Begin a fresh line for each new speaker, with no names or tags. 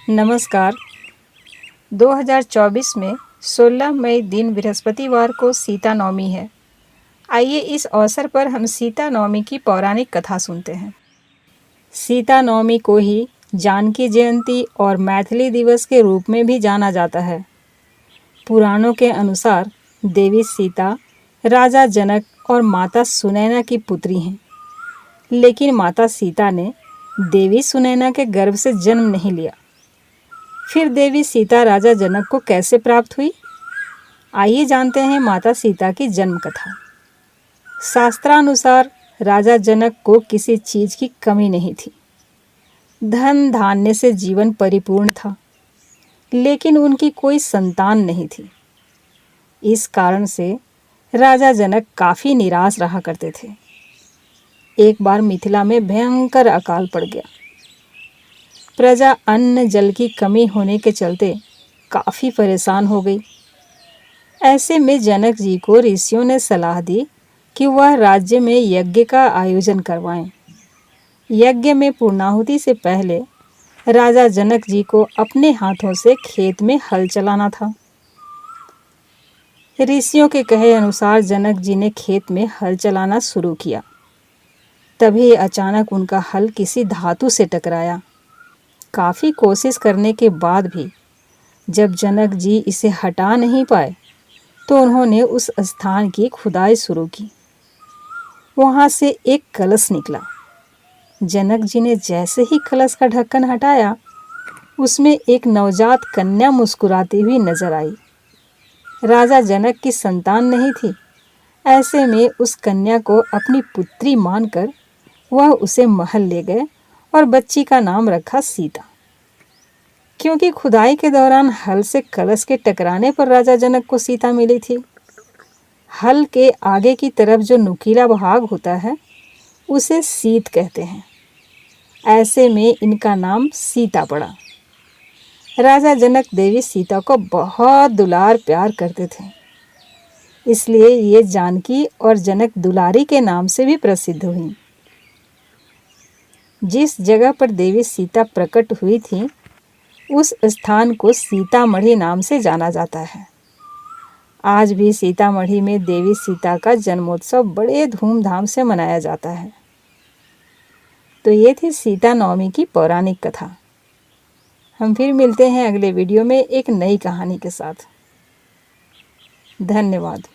नमस्कार। 2024 में 16 मई दिन बृहस्पतिवार को सीता नवमी है। आइए इस अवसर पर हम सीता नवमी की पौराणिक कथा सुनते हैं। सीता नवमी को ही जानकी जयंती और मैथिली दिवस के रूप में भी जाना जाता है। पुराणों के अनुसार देवी सीता राजा जनक और माता सुनैना की पुत्री हैं, लेकिन माता सीता ने देवी सुनैना के गर्भ से जन्म नहीं लिया। फिर देवी सीता राजा जनक को कैसे प्राप्त हुई? आइए जानते हैं माता सीता की जन्म कथा। शास्त्रानुसार राजा जनक को किसी चीज की कमी नहीं थी। धन धान्य से जीवन परिपूर्ण था, लेकिन उनकी कोई संतान नहीं थी। इस कारण से राजा जनक काफी निराश रहा करते थे। एक बार मिथिला में भयंकर अकाल पड़ गया। प्रजा अन्न जल की कमी होने के चलते काफ़ी परेशान हो गई। ऐसे में जनक जी को ऋषियों ने सलाह दी कि वह राज्य में यज्ञ का आयोजन करवाएं। यज्ञ में पूर्णाहुति से पहले राजा जनक जी को अपने हाथों से खेत में हल चलाना था। ऋषियों के कहे अनुसार जनक जी ने खेत में हल चलाना शुरू किया। तभी अचानक उनका हल किसी धातु से टकराया। काफ़ी कोशिश करने के बाद भी जब जनक जी इसे हटा नहीं पाए तो उन्होंने उस स्थान की खुदाई शुरू की। वहाँ से एक कलश निकला। जनक जी ने जैसे ही कलश का ढक्कन हटाया, उसमें एक नवजात कन्या मुस्कुराती हुई नजर आई। राजा जनक की संतान नहीं थी। ऐसे में उस कन्या को अपनी पुत्री मानकर वह उसे महल ले गए और बच्ची का नाम रखा सीता। क्योंकि खुदाई के दौरान हल से कलश के टकराने पर राजा जनक को सीता मिली थी। हल के आगे की तरफ जो नुकीला भाग होता है उसे सीत कहते हैं। ऐसे में इनका नाम सीता पड़ा। राजा जनक देवी सीता को बहुत दुलार प्यार करते थे, इसलिए ये जानकी और जनक दुलारी के नाम से भी प्रसिद्ध हुई। जिस जगह पर देवी सीता प्रकट हुई थी उस स्थान को सीतामढ़ी नाम से जाना जाता है। आज भी सीतामढ़ी में देवी सीता का जन्मोत्सव बड़े धूमधाम से मनाया जाता है। तो ये थी सीता नवमी की पौराणिक कथा। हम फिर मिलते हैं अगले वीडियो में एक नई कहानी के साथ। धन्यवाद।